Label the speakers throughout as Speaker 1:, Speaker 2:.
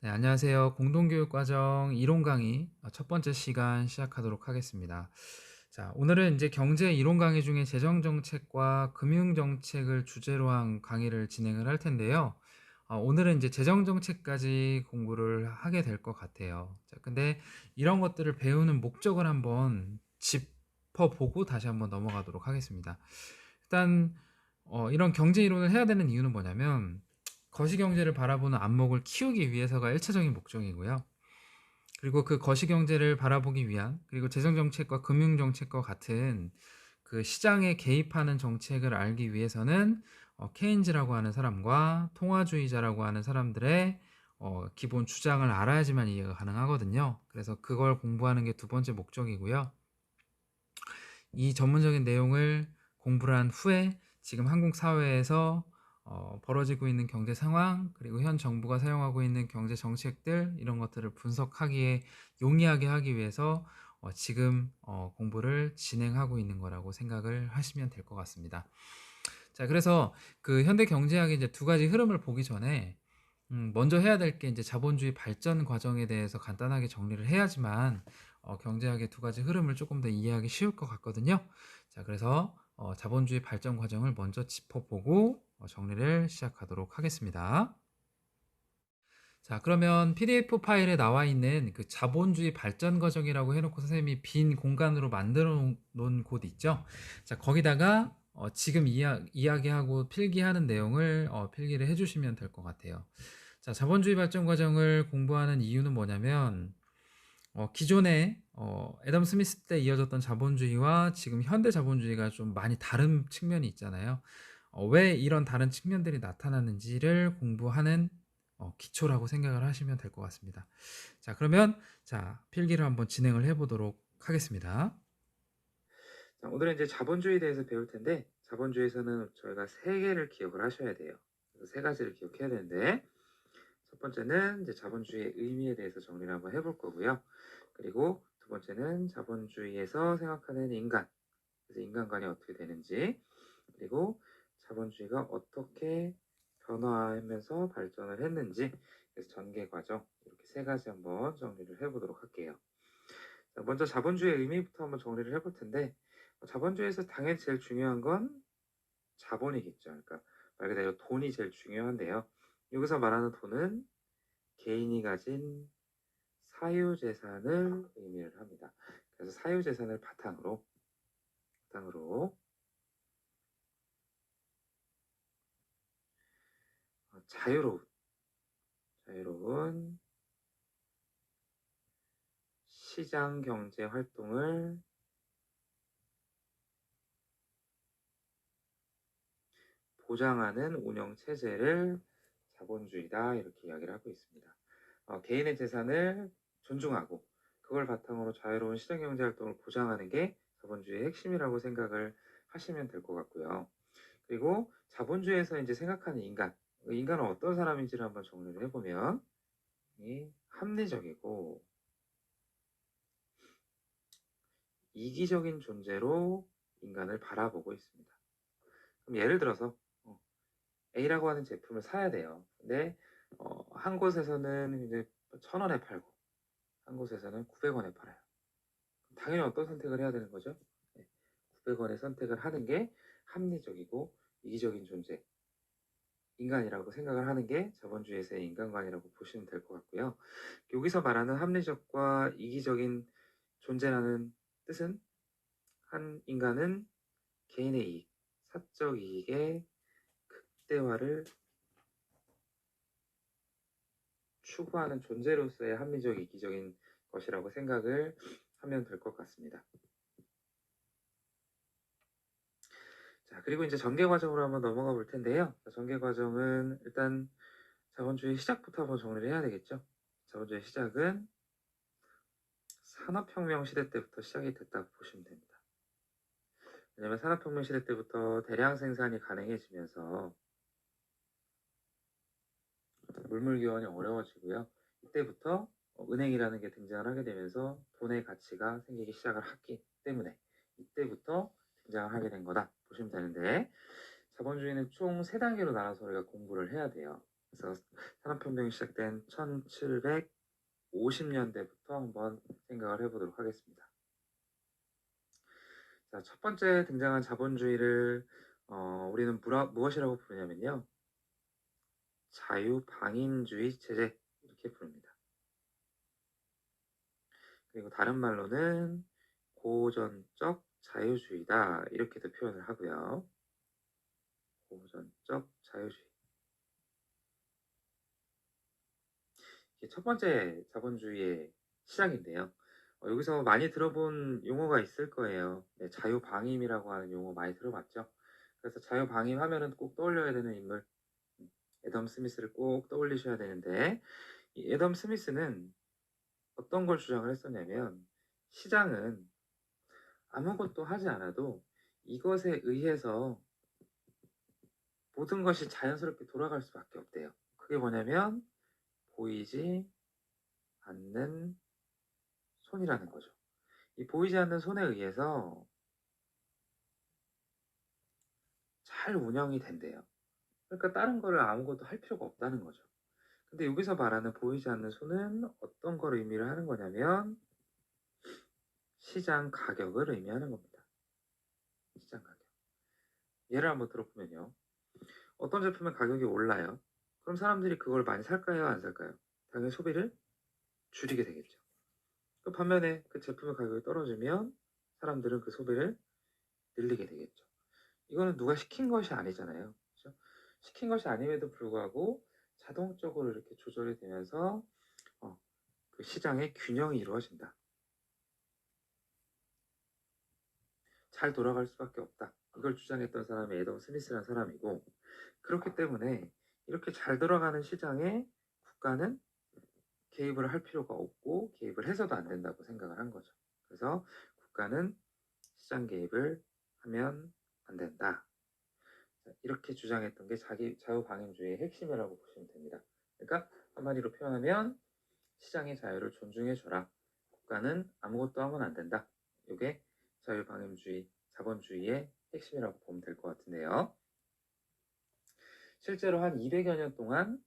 Speaker 1: 네, 안녕하세요. 공동교육과정 이론 강의 첫 번째 시간 시작하도록 하겠습니다. 자, 오늘은 이제 경제 이론 강의 중에 재정 정책과 금융 정책을 주제로 한 강의를 진행을 할 텐데요. 오늘은 이제 재정 정책까지 공부를 하게 될 것 같아요. 자, 근데 이런 것들을 배우는 목적을 한번 짚어보고 다시 한번 넘어가도록 하겠습니다. 일단 이런 경제 이론을 해야 되는 이유는 뭐냐면 거시경제를 바라보는 안목을 키우기 위해서가 1차적인 목적이고요. 그리고 그 거시경제를 바라보기 위한, 그리고 재정정책과 금융정책과 같은 그 시장에 개입하는 정책을 알기 위해서는 케인즈라고 하는 사람과 통화주의자라고 하는 사람들의 기본 주장을 알아야지만 이해가 가능하거든요. 그래서 그걸 공부하는 게 두 번째 목적이고요. 이 전문적인 내용을 공부를 한 후에 지금 한국 사회에서 벌어지고 있는 경제 상황, 그리고 현 정부가 사용하고 있는 경제 정책들, 이런 것들을 분석하기에 용이하게 하기 위해서 지금 공부를 진행하고 있는 거라고 생각을 하시면 될 것 같습니다. 자, 그래서 그 현대 경제학의 이제 두 가지 흐름을 보기 전에 먼저 해야 될 게 이제 자본주의 발전 과정에 대해서 간단하게 정리를 해야지만 경제학의 두 가지 흐름을 조금 더 이해하기 쉬울 것 같거든요. 자, 그래서 자본주의 발전 과정을 먼저 짚어보고 정리를 시작하도록 하겠습니다. 자, 그러면 PDF 파일에 나와 있는 그 자본주의 발전 과정이라고 해놓고 선생님이 빈 공간으로 만들어 놓은 곳 있죠? 자, 거기다가 지금 이야기하고 필기하는 내용을 필기를 해주시면 될 것 같아요. 자, 자본주의 발전 과정을 공부하는 이유는 뭐냐면 기존에 애덤 스미스 때 이어졌던 자본주의와 지금 현대 자본주의가 좀 많이 다른 측면이 있잖아요. 왜 이런 다른 측면들이 나타나는지를 공부하는 기초라고 생각을 하시면 될 것 같습니다. 자, 그러면 자, 필기를 한번 진행을 해보도록 하겠습니다.
Speaker 2: 자, 오늘은 이제 자본주의에 대해서 배울 텐데, 자본주의에서는 저희가 세 개를 기억을 하셔야 돼요. 그래서 세 가지를 기억해야 되는데, 첫 번째는 이제 자본주의의 의미에 대해서 정리를 한번 해볼 거고요. 그리고 두 번째는 자본주의에서 생각하는 인간, 그래서 인간관이 어떻게 되는지, 그리고 자본주의가 어떻게 변화하면서 발전을 했는지, 그래서 전개 과정, 이렇게 세 가지 한번 정리를 해보도록 할게요. 자, 먼저 자본주의의 의미부터 한번 정리를 해볼 텐데, 자본주의에서 당연히 제일 중요한 건 자본이겠죠. 그러니까 말 그대로 돈이 제일 중요한데요. 여기서 말하는 돈은 개인이 가진 사유재산을 의미를 합니다. 그래서 사유재산을 바탕으로 자유로운 시장 경제 활동을 보장하는 운영 체제를 자본주의다, 이렇게 이야기를 하고 있습니다. 개인의 재산을 존중하고 그걸 바탕으로 자유로운 시장 경제 활동을 보장하는 게 자본주의의 핵심이라고 생각을 하시면 될 것 같고요. 그리고 자본주의에서 이제 생각하는 인간은 어떤 사람인지를 한번 정리를 해보면 합리적이고 이기적인 존재로 인간을 바라보고 있습니다. 그럼 예를 들어서 A라고 하는 제품을 사야 돼요. 근데 한 곳에서는 이제 1,000원에 팔고 한 곳에서는 900원에 팔아요. 당연히 어떤 선택을 해야 되는 거죠? 네, 900원의 선택을 하는 게 합리적이고 이기적인 존재, 인간이라고 생각을 하는 게 자본주의에서의 인간관이라고 보시면 될 것 같고요. 여기서 말하는 합리적과 이기적인 존재라는 뜻은 한 인간은 개인의 이익, 사적 이익의 극대화를 추구하는 존재로서의 합리적 이기적인 것이라고 생각을 하면 될 것 같습니다. 자, 그리고 이제 전개 과정으로 한번 넘어가 볼 텐데요. 전개 과정은 일단 자본주의 시작부터 한번 정리를 해야 되겠죠. 자본주의 시작은 산업혁명 시대 때부터 시작이 됐다고 보시면 됩니다. 왜냐하면 산업혁명 시대 때부터 대량 생산이 가능해지면서 물물교환이 어려워지고요. 이때부터 은행이라는 게 등장을 하게 되면서 돈의 가치가 생기기 시작을 했기 때문에 이때부터 등장을 하게 된 거다 보시면 되는데, 자본주의는 총 3단계로 나눠서 우리가 공부를 해야 돼요. 그래서 산업혁명이 시작된 1750년대부터 한번 생각을 해보도록 하겠습니다. 자, 첫 번째 등장한 자본주의를 우리는 무엇이라고 부르냐면요. 자유방임주의 체제 이렇게 부릅니다. 그리고 다른 말로는 고전적 자유주의다 이렇게도 표현을 하고요. 고전적 자유주의. 이게 첫 번째 자본주의의 시작인데요. 여기서 많이 들어본 용어가 있을 거예요. 네, 자유방임이라고 하는 용어 많이 들어봤죠. 그래서 자유방임 하면은 꼭 떠올려야 되는 인물, 애덤 스미스를 꼭 떠올리셔야 되는데, 이 애덤 스미스는 어떤 걸 주장을 했었냐면, 시장은 아무것도 하지 않아도 이것에 의해서 모든 것이 자연스럽게 돌아갈 수밖에 없대요. 그게 뭐냐면 보이지 않는 손이라는 거죠. 이 보이지 않는 손에 의해서 잘 운영이 된대요. 그러니까 다른 거를 아무것도 할 필요가 없다는 거죠. 근데 여기서 말하는 보이지 않는 손은 어떤 걸 의미를 하는 거냐면 시장 가격을 의미하는 겁니다. 시장 가격. 예를 한번 들어보면요. 어떤 제품의 가격이 올라요. 그럼 사람들이 그걸 많이 살까요? 안 살까요? 당연히 소비를 줄이게 되겠죠. 그 반면에 그 제품의 가격이 떨어지면 사람들은 그 소비를 늘리게 되겠죠. 이거는 누가 시킨 것이 아니잖아요. 그렇죠? 시킨 것이 아님에도 불구하고 자동적으로 이렇게 조절이 되면서 그 시장의 균형이 이루어진다. 잘 돌아갈 수밖에 없다. 이걸 주장했던 사람이 애덤 스미스라는 사람이고, 그렇기 때문에 이렇게 잘 돌아가는 시장에 국가는 개입을 할 필요가 없고 개입을 해서도 안 된다고 생각을 한 거죠. 그래서 국가는 시장 개입을 하면 안 된다. 이렇게 주장했던 게 자유방임주의의 핵심이라고 보시면 됩니다. 그러니까 한마디로 표현하면 시장의 자유를 존중해줘라. 국가는 아무것도 하면 안 된다. 이게 자유방임주의, 자본주의의 핵심이라고 보면 될 것 같은데요. 실제로 한 200여 년 동안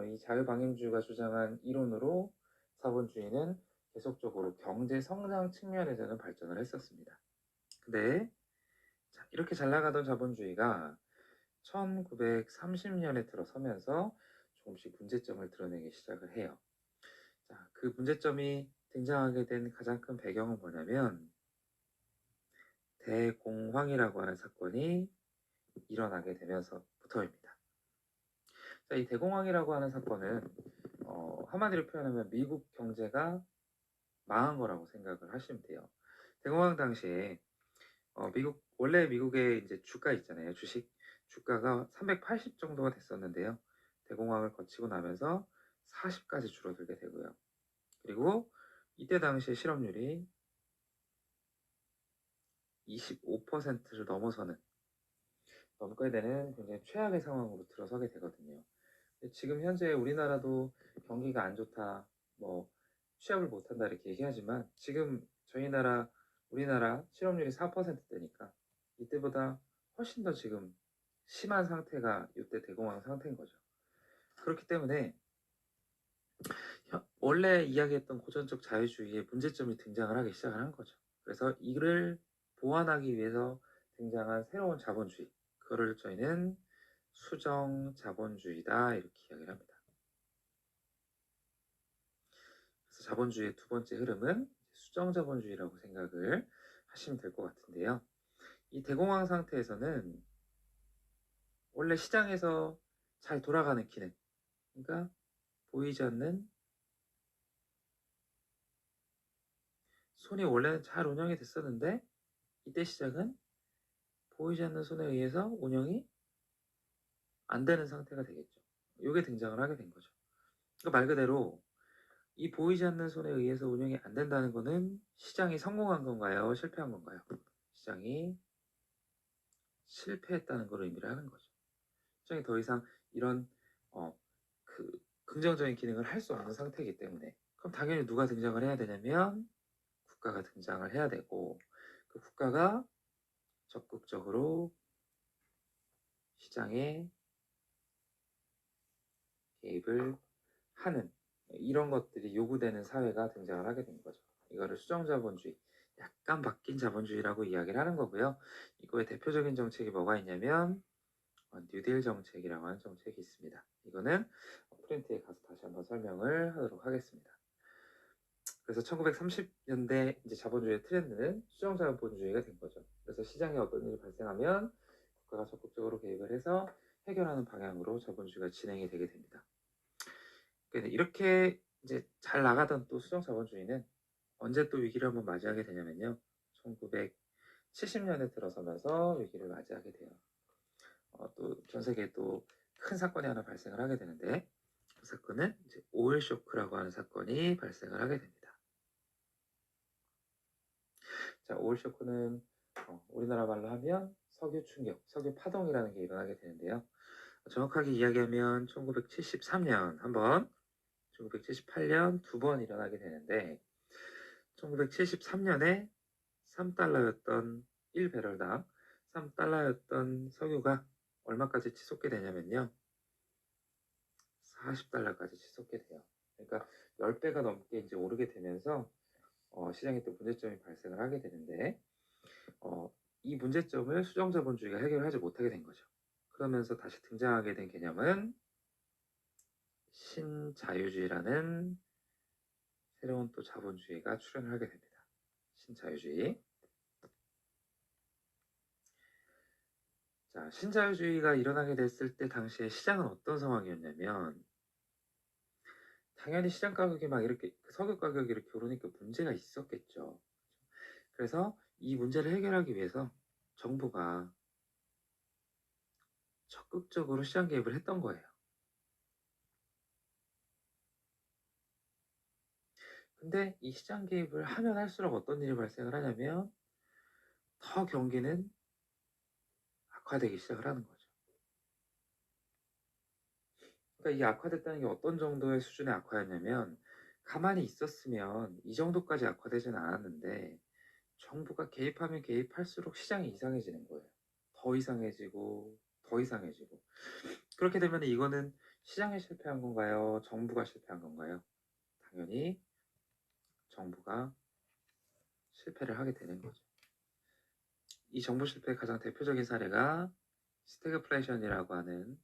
Speaker 2: 이 자유방임주의가 주장한 이론으로 자본주의는 계속적으로 경제 성장 측면에서는 발전을 했었습니다. 근데 이렇게 잘 나가던 자본주의가 1930년에 들어서면서 조금씩 문제점을 드러내기 시작을 해요. 자, 그 문제점이 등장하게 된 가장 큰 배경은 뭐냐면 대공황이라고 하는 사건이 일어나게 되면서부터입니다. 자, 이 대공황이라고 하는 사건은 한마디로 표현하면 미국 경제가 망한 거라고 생각을 하시면 돼요. 대공황 당시에 원래 미국의 이제 주가 있잖아요. 주가가 380 정도가 됐었는데요. 대공황을 거치고 나면서 40까지 줄어들게 되고요. 그리고 이때 당시에 실업률이 25%를 넘게 되는 굉장히 최악의 상황으로 들어서게 되거든요. 지금 현재 우리나라도 경기가 안 좋다, 뭐 취업을 못한다 이렇게 얘기하지만 지금 우리나라 실업률이 4%대니까 이때보다 훨씬 더 지금 심한 상태가 이때 대공황 상태인 거죠. 그렇기 때문에 원래 이야기했던 고전적 자유주의의 문제점이 등장을 하기 시작을 한 거죠. 그래서 이를 보완하기 위해서 등장한 새로운 자본주의, 그거를 저희는 수정 자본주의다 이렇게 이야기를 합니다. 그래서 자본주의의 두 번째 흐름은 수정 자본주의라고 생각을 하시면 될 것 같은데요. 이 대공황 상태에서는 원래 시장에서 잘 돌아가는 기능, 그러니까 보이지 않는 손이 원래는 잘 운영이 됐었는데 이때 시장은 보이지 않는 손에 의해서 운영이 안 되는 상태가 되겠죠. 이게 등장을 하게 된 거죠. 그러니까 말 그대로 이 보이지 않는 손에 의해서 운영이 안 된다는 것은 시장이 성공한 건가요? 실패한 건가요? 시장이 실패했다는 걸 의미를 하는 거죠. 시장이 더 이상 이런 그 긍정적인 기능을 할 수 없는 상태이기 때문에 그럼 당연히 누가 등장을 해야 되냐면 국가가 등장을 해야 되고 그 국가가 적극적으로 시장에 개입을 하는 이런 것들이 요구되는 사회가 등장을 하게 된 거죠. 이거를 수정자본주의, 약간 바뀐 자본주의라고 이야기를 하는 거고요. 이거의 대표적인 정책이 뭐가 있냐면 뉴딜 정책이라고 하는 정책이 있습니다. 이거는 프린트에 가서 다시 한번 설명을 하도록 하겠습니다. 그래서 1930년대 이제 자본주의의 트렌드는 수정자본주의가 된 거죠. 그래서 시장에 어떤 일이 발생하면 국가가 적극적으로 개입을 해서 해결하는 방향으로 자본주의가 진행이 되게 됩니다. 그러니까 이렇게 이제 잘 나가던 또 수정자본주의는 언제 또 위기를 한번 맞이하게 되냐면요. 1970년에 들어서면서 위기를 맞이하게 돼요. 또 전 세계에 또 큰 사건이 하나 발생을 하게 되는데 그 사건은 이제 오일 쇼크라고 하는 사건이 발생을 하게 됩니다. 자, 오일 쇼크는 우리나라 말로 하면 석유 충격, 석유 파동이라는 게 일어나게 되는데요. 정확하게 이야기하면 1973년 한 번, 1978년 두 번 일어나게 되는데 1973년에 3달러였던 1배럴당 3달러였던 석유가 얼마까지 치솟게 되냐면요. 40달러까지 치솟게 돼요. 그러니까 10배가 넘게 이제 오르게 되면서 시장에 또 문제점이 발생을 하게 되는데 이 문제점을 수정자본주의가 해결하지 못하게 된 거죠. 그러면서 다시 등장하게 된 개념은 신자유주의라는 새로운 또 자본주의가 출현을 하게 됩니다. 신자유주의. 자, 신자유주의가 일어나게 됐을 때 당시에 시장은 어떤 상황이었냐면 당연히 시장 가격이 막 이렇게 석유 가격이 이렇게 오르니까 문제가 있었겠죠. 그래서 이 문제를 해결하기 위해서 정부가 적극적으로 시장 개입을 했던 거예요. 근데 이 시장 개입을 하면 할수록 어떤 일이 발생을 하냐면 더 경기는 악화되기 시작을 하는 거죠. 그러니까 이 악화됐다는 게 어떤 정도의 수준의 악화였냐면 가만히 있었으면 이 정도까지 악화되지는 않았는데 정부가 개입하면 개입할수록 시장이 이상해지는 거예요. 더 이상해지고 더 이상해지고 그렇게 되면 이거는 시장이 실패한 건가요? 정부가 실패한 건가요? 당연히 정부가 실패를 하게 되는 거죠. 이 정부 실패의 가장 대표적인 사례가 스태그플레이션이라고 하는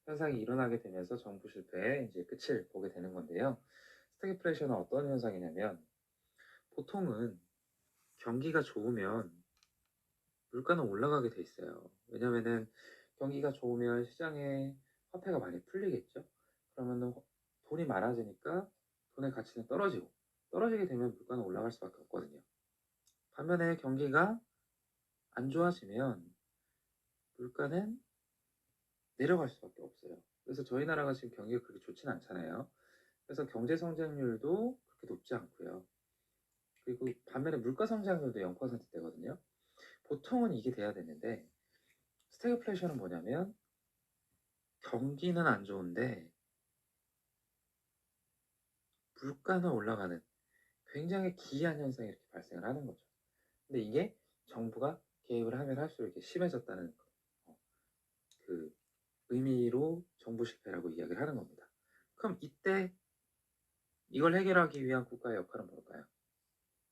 Speaker 2: 현상이 일어나게 되면서 정부 실패의 이제 끝을 보게 되는 건데요. 스태그플레이션은 어떤 현상이냐면 보통은 경기가 좋으면 물가는 올라가게 돼 있어요. 왜냐면은 경기가 좋으면 시장에 화폐가 많이 풀리겠죠. 그러면은 돈이 많아지니까 돈의 가치는 떨어지고 떨어지게 되면 물가는 올라갈 수밖에 없거든요. 반면에 경기가 안 좋아지면 물가는 내려갈 수밖에 없어요. 그래서 저희 나라가 지금 경기가 그렇게 좋진 않잖아요. 그래서 경제 성장률도 그렇게 높지 않고요. 그리고 반면에 물가 성장률도 0%대거든요. 보통은 이게 돼야 되는데 스태그플레이션은 뭐냐면 경기는 안 좋은데 물가는 올라가는 굉장히 기이한 현상이 이렇게 발생을 하는 거죠. 근데 이게 정부가 개입을 하면 할수록 이렇게 심해졌다는 그 의미로 정부 실패라고 이야기를 하는 겁니다. 그럼 이때 이걸 해결하기 위한 국가의 역할은 뭘까요?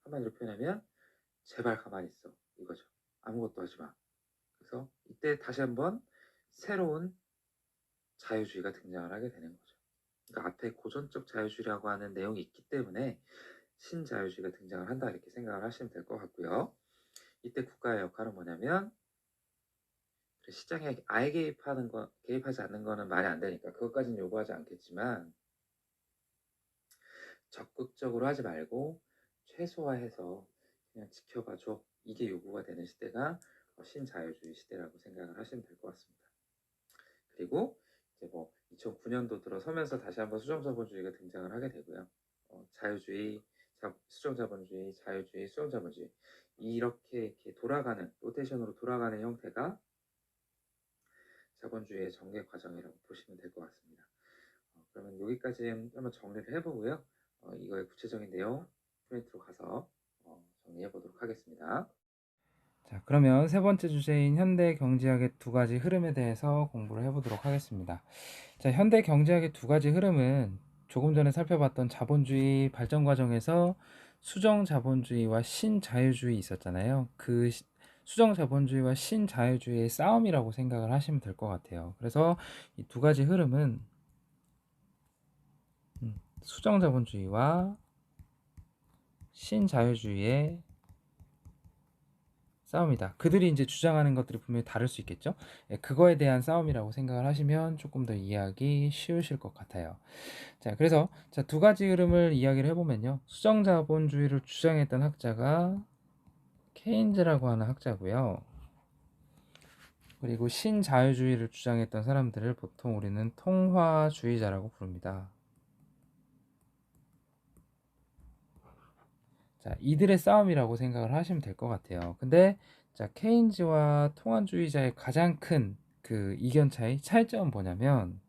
Speaker 2: 한마디로 표현하면 제발 가만히 있어 이거죠. 아무것도 하지 마. 그래서 이때 다시 한번 새로운 자유주의가 등장을 하게 되는 거죠. 그러니까 앞에 고전적 자유주의라고 하는 내용이 있기 때문에 신자유주의가 등장을 한다 이렇게 생각을 하시면 될 것 같고요. 이때 국가의 역할은 뭐냐면 시장에 아예 개입하지 않는 거는 말이 안 되니까 그것까지는 요구하지 않겠지만 적극적으로 하지 말고 최소화해서 그냥 지켜봐줘. 이게 요구가 되는 시대가 신자유주의 시대라고 생각을 하시면 될 것 같습니다. 그리고 이제 뭐 2009년도 들어서면서 다시 한번 수정자본주의가 등장을 하게 되고요. 자유주의, 수정자본주의, 자유주의, 수정자본주의 이렇게 돌아가는 로테이션으로 돌아가는 형태가 자본주의의 전개 과정이라고 보시면 될 것 같습니다. 그러면 여기까지 한번 정리를 해보고요. 이거의 구체적인 내용 프린트로 가서 정리해 보도록 하겠습니다.
Speaker 1: 자, 그러면 세 번째 주제인 현대 경제학의 두 가지 흐름에 대해서 공부를 해보도록 하겠습니다. 자, 현대 경제학의 두 가지 흐름은 조금 전에 살펴봤던 자본주의 발전 과정에서 수정 자본주의와 신자유주의 있었잖아요. 수정 자본주의와 신자유주의의 싸움이라고 생각을 하시면 될 것 같아요. 그래서 이 두 가지 흐름은 수정 자본주의와 신자유주의의 싸움이다. 그들이 이제 주장하는 것들이 분명히 다를 수 있겠죠. 예, 그거에 대한 싸움이라고 생각을 하시면 조금 더 이해하기 쉬우실 것 같아요. 자, 그래서 두 가지 흐름을 이야기를 해보면요. 수정 자본주의를 주장했던 학자가 케인즈라고 하는 학자고요. 그리고 신자유주의를 주장했던 사람들을 보통 우리는 통화주의자라고 부릅니다. 자, 이들의 싸움이라고 생각을 하시면 될 것 같아요. 근데 자, 케인즈와 통화주의자의 가장 큰 그 이견 차이점은 뭐냐면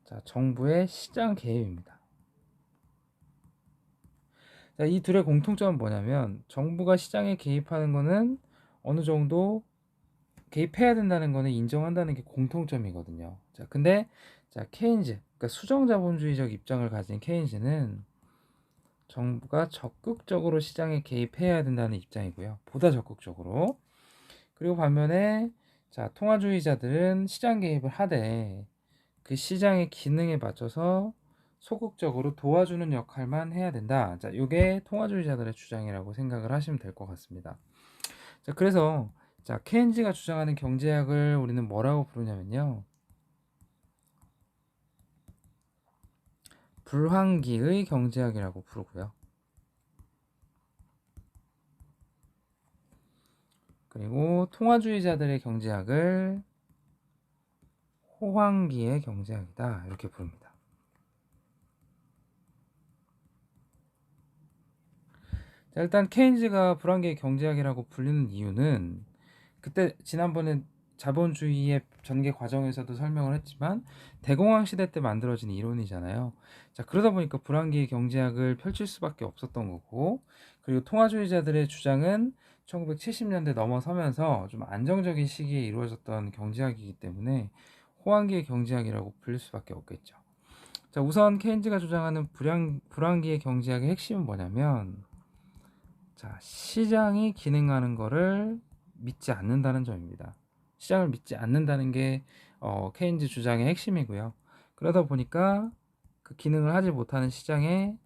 Speaker 1: 자, 정부의 시장 개입입니다. 자, 이 둘의 공통점은 뭐냐면 정부가 시장에 개입하는 거는 어느 정도 개입해야 된다는 거는 인정한다는 게 공통점이거든요. 자, 근데 자, 케인즈, 그러니까 수정자본주의적 입장을 가진 케인즈는 정부가 적극적으로 시장에 개입해야 된다는 입장이고요. 보다 적극적으로. 그리고 반면에 자, 통화주의자들은 시장 개입을 하되 그 시장의 기능에 맞춰서 소극적으로 도와주는 역할만 해야 된다. 자, 이게 통화주의자들의 주장이라고 생각을 하시면 될 것 같습니다. 자, 그래서 자, 케인즈가 주장하는 경제학을 우리는 뭐라고 부르냐면요. 불황기의 경제학이라고 부르고요. 그리고 통화주의자들의 경제학을 호황기의 경제학이다. 이렇게 부릅니다. 자, 일단 케인즈가 불황기의 경제학이라고 불리는 이유는 그때 지난번에 자본주의의 전개 과정에서도 설명을 했지만 대공황 시대 때 만들어진 이론이잖아요. 자, 그러다 보니까 불황기의 경제학을 펼칠 수밖에 없었던 거고, 그리고 통화주의자들의 주장은 1970년대 넘어서면서 좀 안정적인 시기에 이루어졌던 경제학이기 때문에 호황기의 경제학이라고 불릴 수밖에 없겠죠. 자, 우선 케인즈가 주장하는 불황기의 경제학의 핵심은 뭐냐면 자, 시장이 기능하는 거를 믿지 않는다는 점입니다. 시장을 믿지 않는다는 게 케인즈 주장의 핵심이고요. 그러다 보니까 그 기능을 하지 못하는 시장에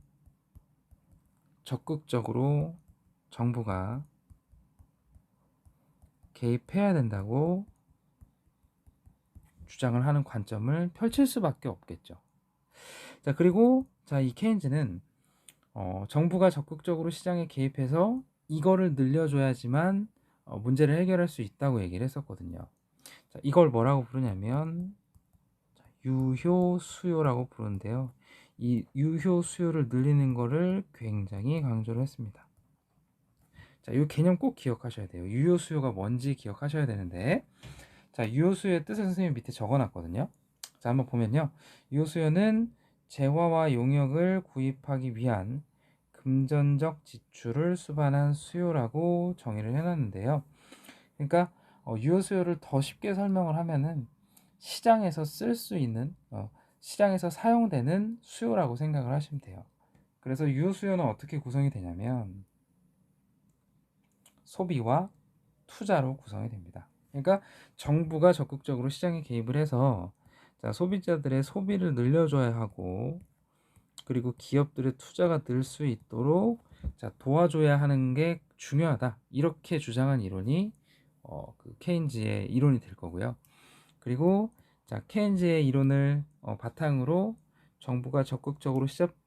Speaker 1: 적극적으로 정부가 개입해야 된다고 주장을 하는 관점을 펼칠 수밖에 없겠죠. 자, 그리고 자, 이 케인즈는 정부가 적극적으로 시장에 개입해서 이거를 늘려줘야지만 문제를 해결할 수 있다고 얘기를 했었거든요. 자, 이걸 뭐라고 부르냐면 유효 수요라고 부르는데요. 이 유효 수요를 늘리는 거를 굉장히 강조를 했습니다. 자, 이 개념 꼭 기억하셔야 돼요. 유효 수요가 뭔지 기억하셔야 되는데, 자, 유효 수요의 뜻을 선생님 밑에 적어놨거든요. 자, 한번 보면요. 유효 수요는 재화와 용역을 구입하기 위한 금전적 지출을 수반한 수요라고 정의를 해놨는데요. 그러니까 유효 수요를 더 쉽게 설명을 하면은 시장에서 쓸 수 있는 시장에서 사용되는 수요라고 생각을 하시면 돼요. 그래서 유효 수요는 어떻게 구성이 되냐면 소비와 투자로 구성이 됩니다. 그러니까 정부가 적극적으로 시장에 개입을 해서 자, 소비자들의 소비를 늘려줘야 하고 그리고 기업들의 투자가 늘 수 있도록 자, 도와줘야 하는 게 중요하다. 이렇게 주장한 이론이 그 케인즈의 이론이 될 거고요. 그리고 자, 케인즈의 이론을 바탕으로 정부가 적극적으로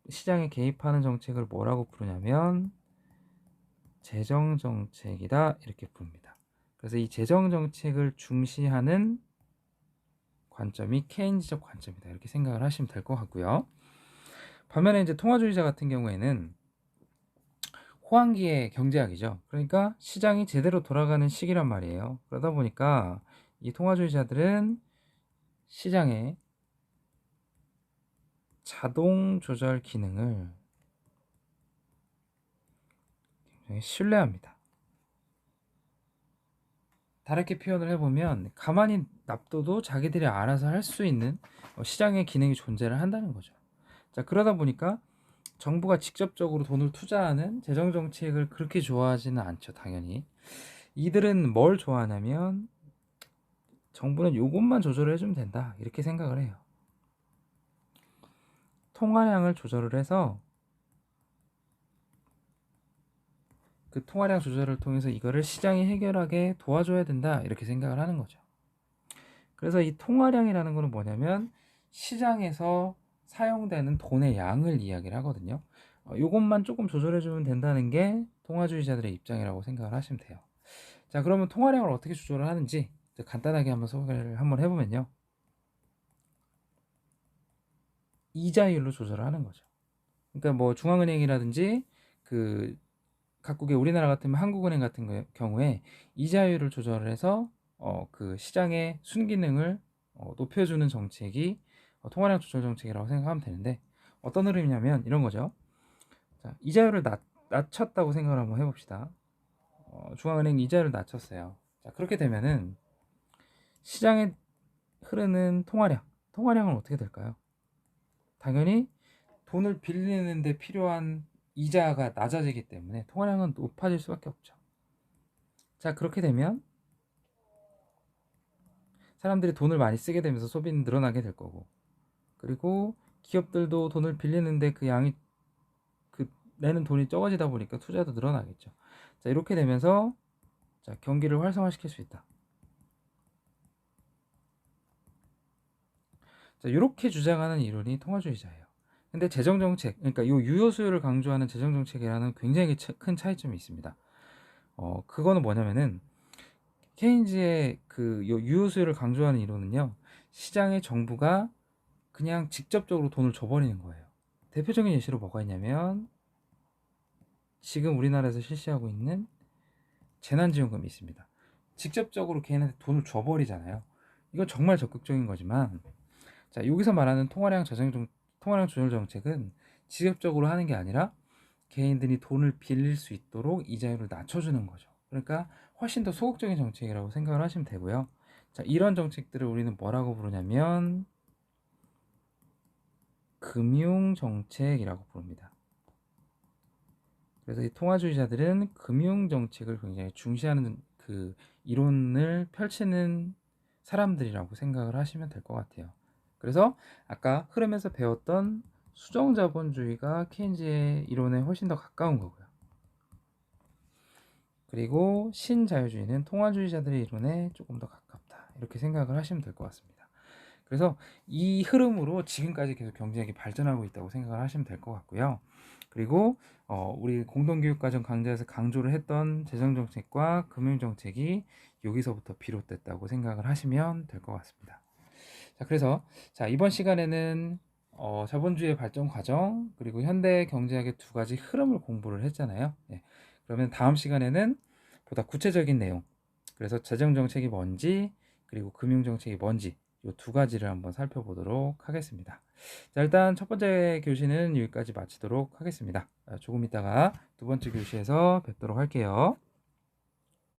Speaker 1: 시장에 개입하는 정책을 뭐라고 부르냐면 재정 정책이다 이렇게 부릅니다. 그래서 이 재정 정책을 중시하는 관점이 케인즈적 관점이다 이렇게 생각을 하시면 될 것 같고요. 반면에 이제 통화주의자 같은 경우에는 호황기의 경제학이죠. 그러니까 시장이 제대로 돌아가는 시기란 말이에요. 그러다 보니까 이 통화주의자들은 시장의 자동 조절 기능을 신뢰합니다. 다르게 표현을 해보면 가만히 놔둬도 자기들이 알아서 할 수 있는 시장의 기능이 존재를 한다는 거죠. 자, 그러다 보니까 정부가 직접적으로 돈을 투자하는 재정 정책을 그렇게 좋아하지는 않죠, 당연히. 이들은 뭘 좋아하냐면 정부는 요것만 조절을 해주면 된다, 이렇게 생각을 해요. 통화량을 조절을 해서 그 통화량 조절을 통해서 이거를 시장이 해결하게 도와줘야 된다, 이렇게 생각을 하는 거죠. 그래서 이 통화량이라는 거는 뭐냐면 시장에서 사용되는 돈의 양을 이야기를 하거든요. 요것만 조금 조절해주면 된다는 게 통화주의자들의 입장이라고 생각을 하시면 돼요. 자, 그러면 통화량을 어떻게 조절을 하는지 간단하게 한번 소개를 한번 해보면요. 이자율로 조절을 하는 거죠. 그러니까 뭐 중앙은행이라든지 그 각국의 우리나라 같으면 한국은행 같은 경우에 이자율을 조절을 해서 그 시장의 순기능을 높여주는 정책이 통화량 조절 정책이라고 생각하면 되는데, 어떤 흐름이냐면 이런 거죠. 자, 이자율을 낮췄다고 생각을 한번 해봅시다. 중앙은행 이자율을 낮췄어요. 자, 그렇게 되면은 시장에 흐르는 통화량은 어떻게 될까요? 당연히 돈을 빌리는 데 필요한 이자가 낮아지기 때문에 통화량은 높아질 수밖에 없죠. 자, 그렇게 되면 사람들이 돈을 많이 쓰게 되면서 소비는 늘어나게 될 거고, 그리고 기업들도 돈을 빌리는데 그 양이 그 내는 돈이 적어지다 보니까 투자도 늘어나겠죠. 자, 이렇게 되면서 자, 경기를 활성화시킬 수 있다. 자, 이렇게 주장하는 이론이 통화주의자예요. 근데 재정정책, 그러니까 이 유효 수요를 강조하는 재정정책이라는 굉장히 큰 차이점이 있습니다. 그거는 뭐냐면은 케인즈의 그 유효 수요를 강조하는 이론은요, 시장의 정부가 그냥 직접적으로 돈을 줘버리는 거예요. 대표적인 예시로 뭐가 있냐면 지금 우리나라에서 실시하고 있는 재난지원금이 있습니다. 직접적으로 개인한테 돈을 줘버리잖아요. 이건 정말 적극적인 거지만, 자, 여기서 말하는 통화량 조절 정책은 직접적으로 하는 게 아니라 개인들이 돈을 빌릴 수 있도록 이자율을 낮춰주는 거죠. 그러니까 훨씬 더 소극적인 정책이라고 생각을 하시면 되고요. 자, 이런 정책들을 우리는 뭐라고 부르냐면 금융정책이라고 부릅니다. 그래서 이 통화주의자들은 금융정책을 굉장히 중시하는 그 이론을 펼치는 사람들이라고 생각을 하시면 될 것 같아요. 그래서 아까 흐름에서 배웠던 수정자본주의가 케인즈의 이론에 훨씬 더 가까운 거고요. 그리고 신자유주의는 통화주의자들의 이론에 조금 더 가깝다, 이렇게 생각을 하시면 될 것 같습니다. 그래서 이 흐름으로 지금까지 계속 경제학이 발전하고 있다고 생각을 하시면 될 것 같고요. 그리고 우리 공동교육과정 강좌에서 강조를 했던 재정정책과 금융정책이 여기서부터 비롯됐다고 생각을 하시면 될 것 같습니다. 자, 그래서 자, 이번 시간에는 자본주의의 발전 과정, 그리고 현대 경제학의 두 가지 흐름을 공부를 했잖아요. 네. 그러면 다음 시간에는 보다 구체적인 내용, 그래서 재정정책이 뭔지, 그리고 금융정책이 뭔지, 이 두 가지를 한번 살펴보도록 하겠습니다. 자, 일단 첫 번째 교시는 여기까지 마치도록 하겠습니다. 조금 있다가 두 번째 교시에서 뵙도록 할게요.